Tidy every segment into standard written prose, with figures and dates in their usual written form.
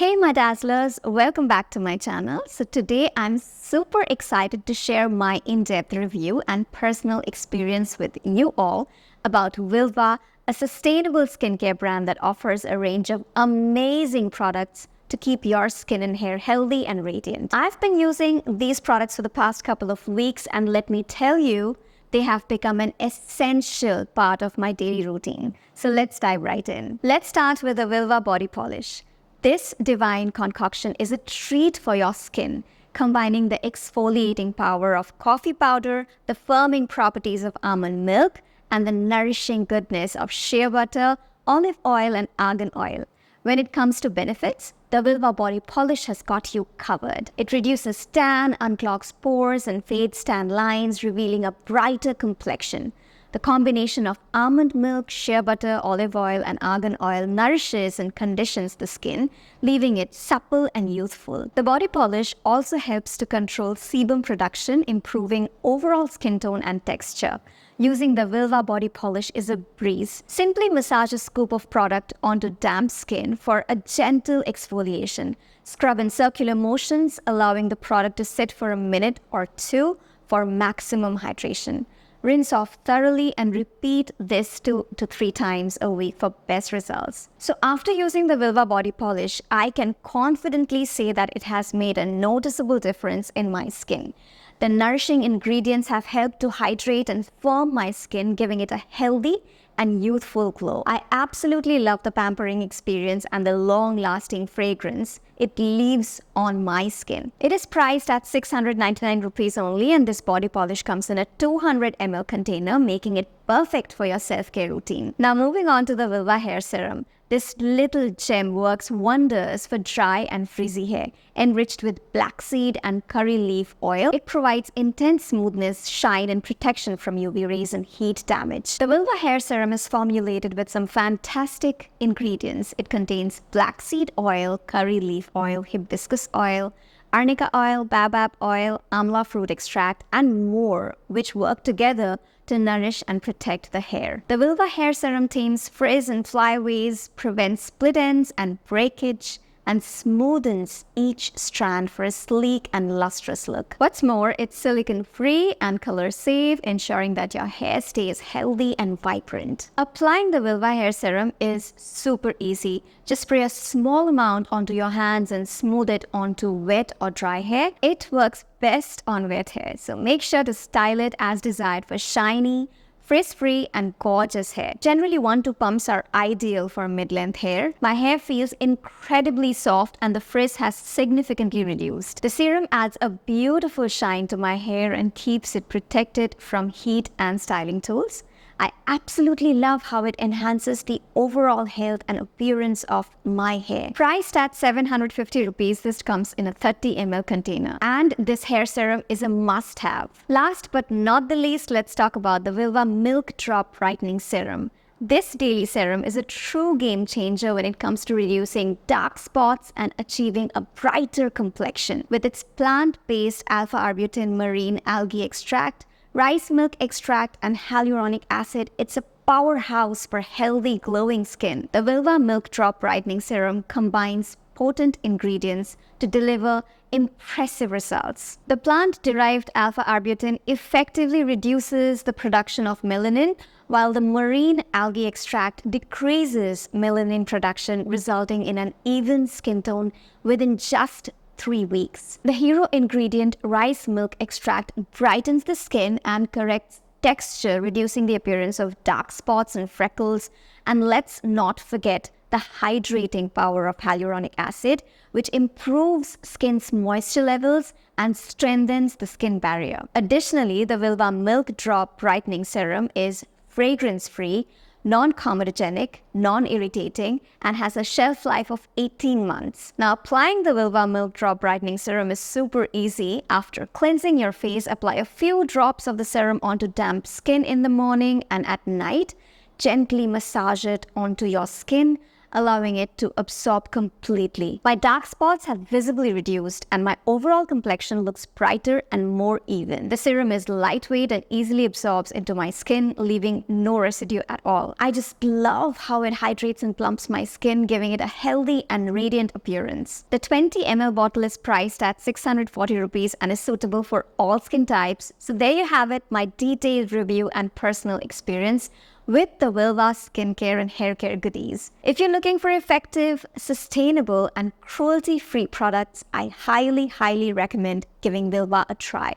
Hey my dazzlers, welcome back to my channel. So today I'm super excited to share my in-depth review and personal experience with you all about Vilvah, a sustainable skincare brand that offers a range of amazing products to keep your skin and hair healthy and radiant. I've been using these products for the past couple of weeks, and let me tell you, they have become an essential part of my daily routine. So let's dive right in. Let's start with the Vilvah body polish. This divine concoction is a treat for your skin, combining the exfoliating power of coffee powder, the firming properties of almond milk, and the nourishing goodness of shea butter, olive oil, and argan oil. When it comes to benefits, the Vilvah body polish has got you covered. It reduces tan, unclogs pores, and fades tan lines, revealing a brighter complexion. The combination of almond milk, shea butter, olive oil, and argan oil nourishes and conditions the skin, leaving it supple and youthful. The body polish also helps to control sebum production, improving overall skin tone and texture. Using the Vilvah body polish is a breeze. Simply massage a scoop of product onto damp skin for a gentle exfoliation. Scrub in circular motions, allowing the product to sit for a minute or two for maximum hydration. Rinse off thoroughly and repeat this 2 to 3 times a week for best results. So after using the Vilvah body polish, I can confidently say that it has made a noticeable difference in my skin. The nourishing ingredients have helped to hydrate and firm my skin, giving it a healthy and youthful glow. I absolutely love the pampering experience and the long-lasting fragrance it leaves on my skin. It is priced at 699 rupees only, and this body polish comes in a 200 ml container, making it perfect for your self-care routine. Now moving on to the Vilvah hair serum. This little gem works wonders for dry and frizzy hair. Enriched with black seed and curry leaf oil, it provides intense smoothness, shine, and protection from UV rays and heat damage. The Vilvah hair serum is formulated with some fantastic ingredients. It contains black seed oil, curry leaf oil, hibiscus oil, arnica oil, baobab oil, amla fruit extract, and more, which work together to nourish and protect the hair. The Vilvah hair serum tames frizz and flyaways, prevents split ends and breakage, and smoothens each strand for a sleek and lustrous look. What's more, it's silicone-free and color-safe, ensuring that your hair stays healthy and vibrant. Applying the Vilvah hair serum is super easy. Just spray a small amount onto your hands and smooth it onto wet or dry hair. It works best on wet hair, so make sure to style it as desired for shiny, frizz-free, and gorgeous hair. Generally, 1 2 pumps are ideal for mid-length hair. My hair feels incredibly soft and the frizz has significantly reduced. The serum adds a beautiful shine to my hair and keeps it protected from heat and styling tools. I absolutely love how it enhances the overall health and appearance of my hair. Priced at 750 rupees, this comes in a 30 ml container. And this hair serum is a must-have. Last but not the least, let's talk about the Vilvah Milk Drop Brightening Serum. This daily serum is a true game changer when it comes to reducing dark spots and achieving a brighter complexion. With its plant-based alpha-arbutin marine algae extract, rice milk extract, and hyaluronic acid, it's a powerhouse for healthy, glowing skin. The Vilvah Milk Drop Brightening Serum combines potent ingredients to deliver impressive results. The plant-derived alpha-arbutin effectively reduces the production of melanin, while the marine algae extract decreases melanin production, resulting in an even skin tone within just 3 weeks. The hero ingredient, rice milk extract, brightens the skin and corrects texture, reducing the appearance of dark spots and freckles. And let's not forget the hydrating power of hyaluronic acid, which improves skin's moisture levels and strengthens the skin barrier. Additionally, the Vilvah Milk Drop Brightening Serum is fragrance-free, non-comedogenic, non-irritating, and has a shelf life of 18 months. Now, applying the Vilvah Milk Drop Brightening Serum is super easy. After cleansing your face, apply a few drops of the serum onto damp skin in the morning, and at night, gently massage it onto your skin, allowing it to absorb completely. My dark spots have visibly reduced and my overall complexion looks brighter and more even. The serum is lightweight and easily absorbs into my skin, leaving no residue at all. I just love how it hydrates and plumps my skin, giving it a healthy and radiant appearance. The 20 ml bottle is priced at 640 rupees and is suitable for all skin types. So there you have it, my detailed review and personal experience with the Vilvah skincare and hair care goodies. If you're looking for effective, sustainable, and cruelty-free products, I highly recommend giving Vilvah a try.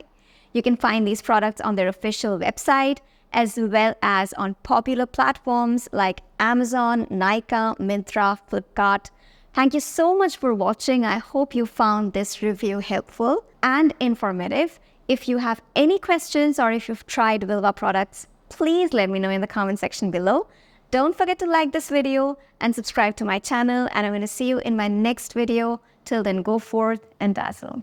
You can find these products on their official website, as well as on popular platforms like Amazon, Nykaa, Myntra, Flipkart. Thank you so much for watching. I hope you found this review helpful and informative. If you have any questions or if you've tried Vilvah products, please let me know in the comment section below. Don't forget to like this video and subscribe to my channel, and I'm going to see you in my next video. Till then, go forth and dazzle.